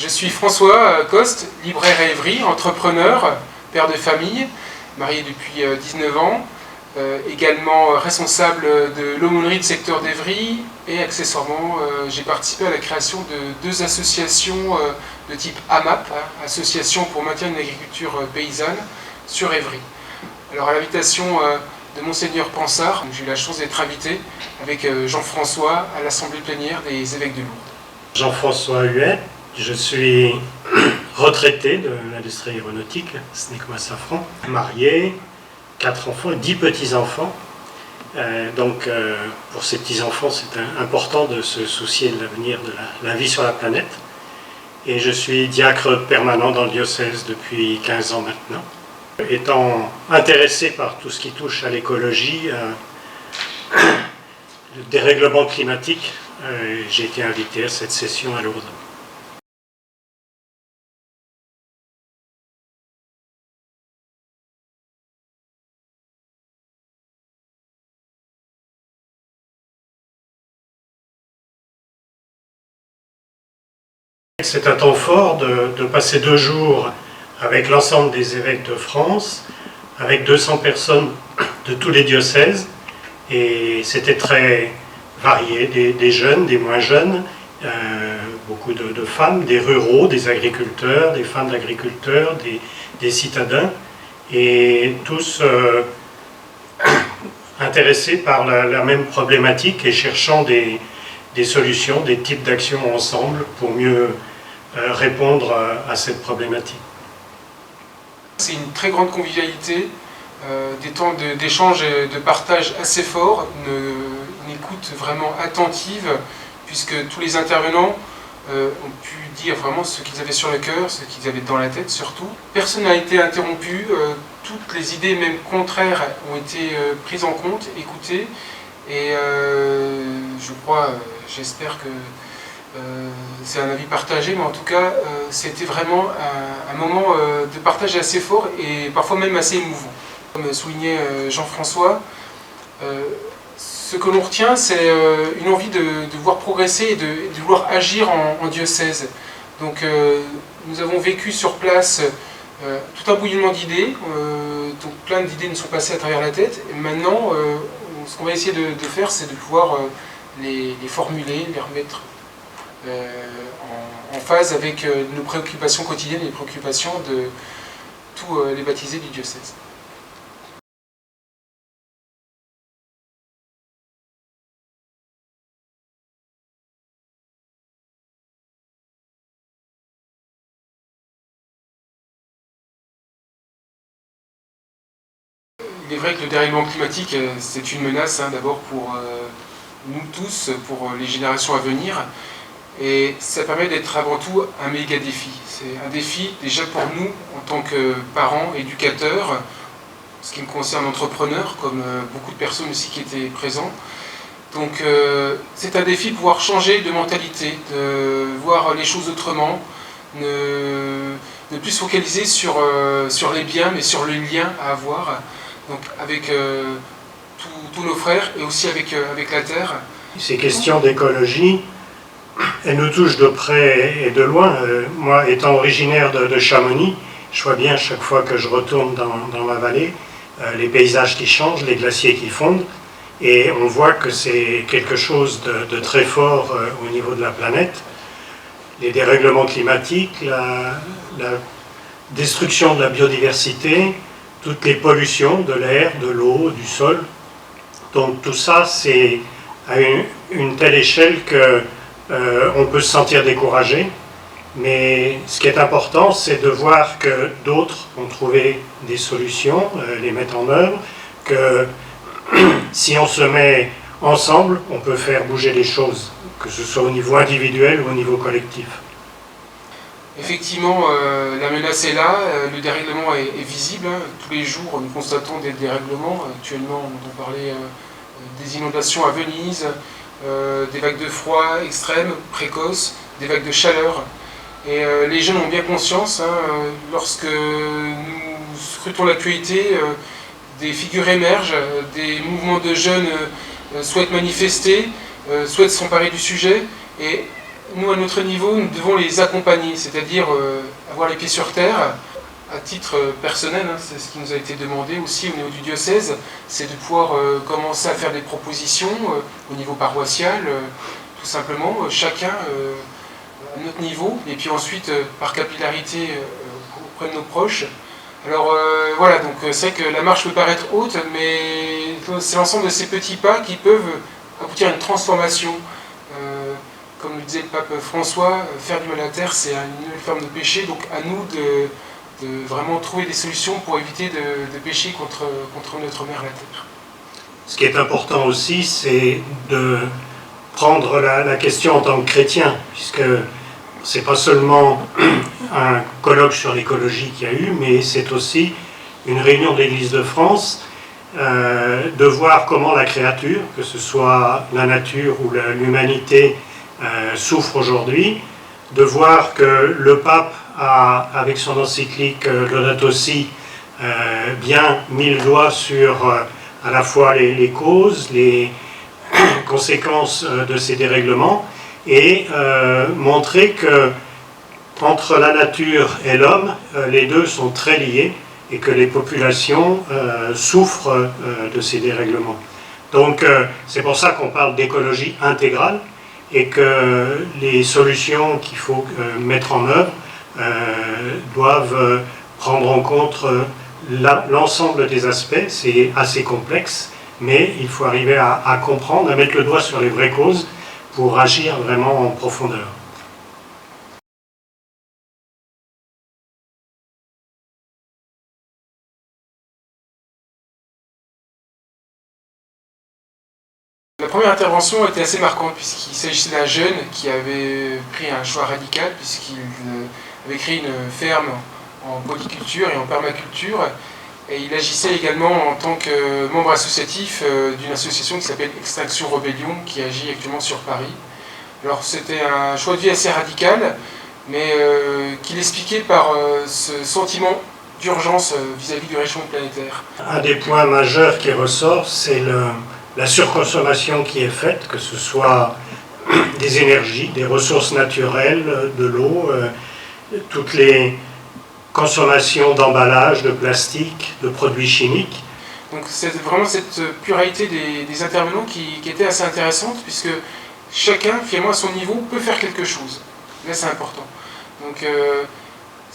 Je suis François Coste, libraire à Évry, entrepreneur, père de famille, marié depuis 19 ans, également responsable de l'aumônerie de secteur d'Évry et accessoirement j'ai participé à la création de 2 associations de type AMAP, Association pour maintien d'une agriculture paysanne, sur Évry. Alors à l'invitation de Monseigneur Pansart, j'ai eu la chance d'être invité avec Jean-François à l'Assemblée plénière des évêques de Lourdes. Jean-François Huet, je suis retraité de l'industrie aéronautique, ce n'est que ma safran, marié, 4 enfants, 10 petits-enfants. Donc pour ces petits-enfants, c'est important de se soucier de l'avenir de la vie sur la planète. Et je suis diacre permanent dans le diocèse depuis 15 ans maintenant. Étant intéressé par tout ce qui touche à l'écologie, le dérèglement climatique, j'ai été invité à cette session à Lourdes. C'est un temps fort de passer 2 jours avec l'ensemble des évêques de France, avec 200 personnes de tous les diocèses, et c'était très varié, des jeunes, des moins jeunes, beaucoup de femmes, des ruraux, des agriculteurs, des femmes d'agriculteurs, des citadins, et tous intéressés par la même problématique et cherchant des solutions, des types d'actions ensemble pour mieux répondre à cette problématique. C'est une très grande convivialité, des temps d'échange et de partage assez forts, une écoute vraiment attentive, puisque tous les intervenants ont pu dire vraiment ce qu'ils avaient sur le cœur, ce qu'ils avaient dans la tête surtout. Personne n'a été interrompu, toutes les idées même contraires ont été prises en compte, écoutées, et je crois, j'espère que c'est un avis partagé, mais en tout cas, c'était vraiment un moment de partage assez fort et parfois même assez émouvant. Comme soulignait Jean-François, ce que l'on retient, c'est une envie de voir progresser et de vouloir agir en diocèse. Donc nous avons vécu sur place tout un bouillonnement d'idées, donc plein d'idées nous sont passées à travers la tête, et maintenant, ce qu'on va essayer de faire, c'est de pouvoir les formuler, les remettre en phase avec nos préoccupations quotidiennes et les préoccupations de tous les baptisés du diocèse. Il est vrai que le dérèglement climatique, c'est une menace d'abord pour nous tous, pour les générations à venir. Et ça permet d'être avant tout un méga défi. C'est un défi déjà pour nous en tant que parents, éducateurs, ce qui me concerne entrepreneurs, comme beaucoup de personnes aussi qui étaient présents. Donc c'est un défi de pouvoir changer de mentalité, de voir les choses autrement, ne plus se focaliser sur les biens, mais sur le lien à avoir, donc avec tous nos frères et aussi avec la terre. Ces questions d'écologie, elles nous touchent de près et de loin. Moi, étant originaire de Chamonix, je vois bien chaque fois que je retourne dans ma vallée, les paysages qui changent, les glaciers qui fondent, et on voit que c'est quelque chose de très fort au niveau de la planète. Les dérèglements climatiques, la destruction de la biodiversité, toutes les pollutions de l'air, de l'eau, du sol. Donc tout ça, c'est à une telle échelle que on peut se sentir découragé, mais ce qui est important, c'est de voir que d'autres ont trouvé des solutions, les mettent en œuvre, que si on se met ensemble, on peut faire bouger les choses, que ce soit au niveau individuel ou au niveau collectif. Effectivement, la menace est là, le dérèglement est visible. Tous les jours, nous constatons des dérèglements. Actuellement, on entend parler des inondations à Venise, des vagues de froid extrêmes, précoces, des vagues de chaleur. Et les jeunes ont bien conscience, lorsque nous scrutons l'actualité, des figures émergent, des mouvements de jeunes souhaitent manifester, souhaitent s'emparer du sujet, et Nous, à notre niveau, nous devons les accompagner, c'est-à-dire avoir les pieds sur terre. À titre personnel, hein, c'est ce qui nous a été demandé aussi au niveau du diocèse, c'est de pouvoir commencer à faire des propositions au niveau paroissial, tout simplement, chacun à notre niveau, et puis ensuite par capillarité auprès de nos proches. Alors voilà, donc c'est vrai que la marche peut paraître haute, mais c'est l'ensemble de ces petits pas qui peuvent aboutir à une transformation. Comme le disait le pape François, faire du mal à la terre, c'est une nouvelle forme de péché, donc à nous de vraiment trouver des solutions pour éviter de pécher contre notre mère la terre. Ce qui est important aussi, c'est de prendre la question en tant que chrétien, puisque c'est pas seulement un colloque sur l'écologie qu'il y a eu, mais c'est aussi une réunion de l'Église de France, de voir comment la créature, que ce soit la nature ou l'humanité, souffre aujourd'hui, de voir que le pape a, avec son encyclique Laudato Si, bien mis le doigt sur à la fois les causes, les conséquences de ces dérèglements, et montrer que entre la nature et l'homme, les deux sont très liés et que les populations souffrent de ces dérèglements. Donc c'est pour ça qu'on parle d'écologie intégrale et que les solutions qu'il faut mettre en œuvre doivent prendre en compte l'ensemble des aspects. C'est assez complexe, mais il faut arriver à comprendre, à mettre le doigt sur les vraies causes pour agir vraiment en profondeur. La première intervention était assez marquante puisqu'il s'agissait d'un jeune qui avait pris un choix radical puisqu'il avait créé une ferme en polyculture et en permaculture et il agissait également en tant que membre associatif d'une association qui s'appelle Extinction Rebellion qui agit actuellement sur Paris. Alors c'était un choix de vie assez radical mais qu'il expliquait par ce sentiment d'urgence vis-à-vis du réchauffement planétaire. Un des points majeurs qui ressort, c'est la surconsommation qui est faite, que ce soit des énergies, des ressources naturelles, de l'eau, toutes les consommations d'emballage, de plastique, de produits chimiques. Donc c'est vraiment cette pluralité des intervenants qui était assez intéressante puisque chacun, finalement à son niveau, peut faire quelque chose. Là c'est important. Donc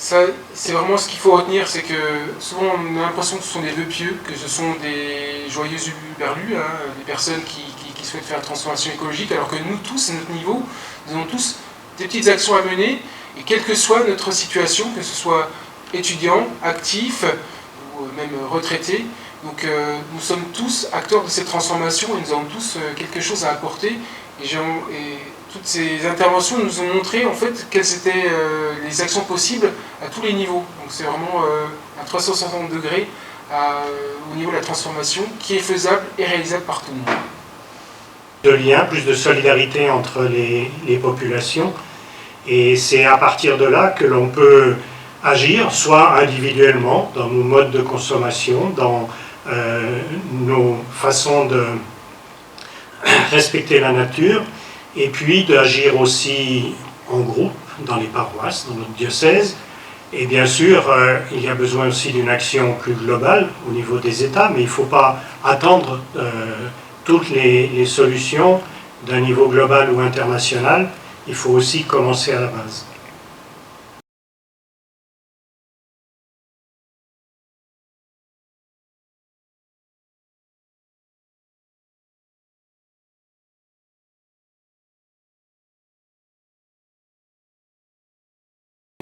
ça, c'est vraiment ce qu'il faut retenir, c'est que souvent on a l'impression que ce sont des vœux pieux, que ce sont des joyeux hurluberlus, hein, des personnes qui souhaitent faire la transformation écologique, alors que nous tous, à notre niveau, nous avons tous des petites actions à mener, et quelle que soit notre situation, que ce soit étudiant, actif, ou même retraité, donc nous sommes tous acteurs de cette transformation, et nous avons tous quelque chose à apporter, et toutes ces interventions nous ont montré en fait quelles étaient les actions possibles à tous les niveaux. Donc c'est vraiment un 360 degrés au niveau de la transformation qui est faisable et réalisable par tout le monde. De liens, plus de solidarité entre les populations et c'est à partir de là que l'on peut agir, soit individuellement dans nos modes de consommation, dans nos façons de respecter la nature, et puis d'agir aussi en groupe, dans les paroisses, dans notre diocèse. Et bien sûr, il y a besoin aussi d'une action plus globale au niveau des États, mais il ne faut pas attendre toutes les solutions d'un niveau global ou international. Il faut aussi commencer à la base.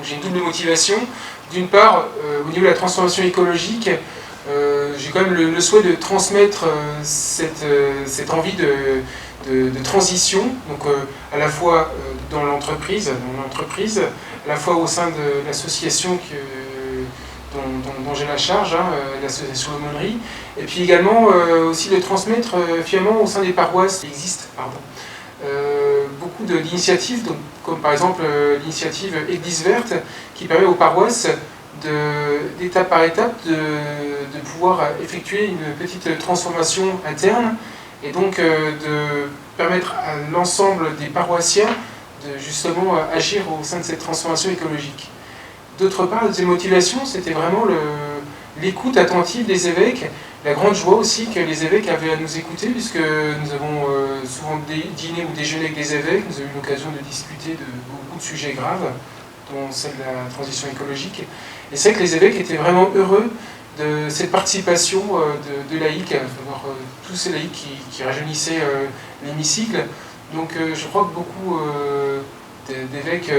J'ai une double motivation. D'une part, au niveau de la transformation écologique, j'ai quand même le souhait de transmettre cette envie de transition, donc à la fois dans l'entreprise, à la fois au sein de l'association dont j'ai la charge, hein, l'association L'aumônerie, et puis également aussi de transmettre finalement au sein des paroisses qui existent. Beaucoup d'initiatives, comme par exemple l'initiative Église verte, qui permet aux paroisses d'étape par étape de pouvoir effectuer une petite transformation interne et donc de permettre à l'ensemble des paroissiens de justement agir au sein de cette transformation écologique. D'autre part, notre motivation, c'était vraiment l'écoute attentive des évêques, la grande joie aussi que les évêques avaient à nous écouter, puisque nous avons souvent dîné ou déjeuné avec des évêques, nous avons eu l'occasion de discuter de beaucoup de sujets graves, dont celle de la transition écologique. Et c'est vrai que les évêques étaient vraiment heureux de cette participation de laïcs, à savoir tous ces laïcs qui rajeunissaient l'hémicycle. Donc je crois que beaucoup d'évêques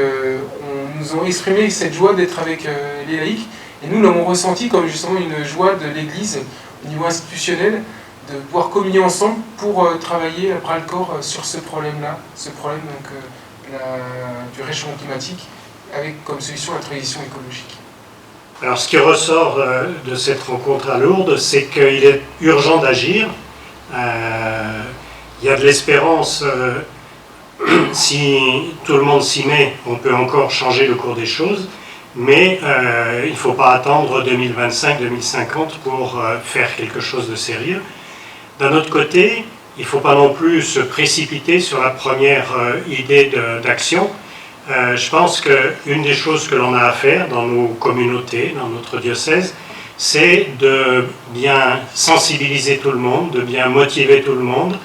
nous ont exprimé cette joie d'être avec les laïcs, et nous l'avons ressenti comme justement une joie de l'Église au niveau institutionnel, de pouvoir communier ensemble pour travailler à bras-le-corps sur ce problème-là, ce problème donc, du réchauffement climatique, avec comme solution la transition écologique. Alors ce qui ressort de cette rencontre à Lourdes, c'est qu'il est urgent d'agir. Il y a de l'espérance. Si tout le monde s'y met, on peut encore changer le cours des choses, mais il ne faut pas attendre 2025-2050 pour faire quelque chose de sérieux. D'un autre côté, il ne faut pas non plus se précipiter sur la première idée d'action. Je pense qu'une des choses que l'on a à faire dans nos communautés, dans notre diocèse, c'est de bien sensibiliser tout le monde, de bien motiver tout le monde,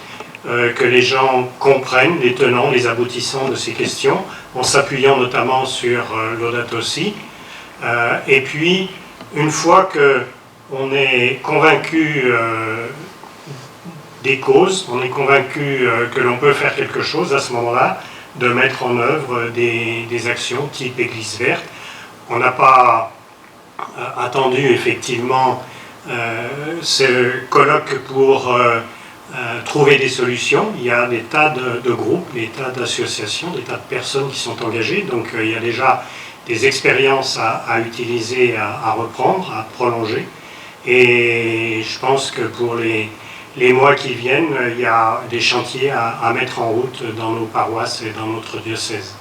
que les gens comprennent les tenants, les aboutissants de ces questions, en s'appuyant notamment sur Laudato Si. Et puis, une fois qu'on est convaincu des causes, on est convaincu que l'on peut faire quelque chose, à ce moment-là, de mettre en œuvre des actions type Église verte. On n'a pas attendu effectivement ce colloque pour trouver des solutions. Il y a des tas de groupes, des tas d'associations, des tas de personnes qui sont engagées, donc il y a déjà des expériences à utiliser, à reprendre, à prolonger, et je pense que pour les mois qui viennent, il y a des chantiers à mettre en route dans nos paroisses et dans notre diocèse.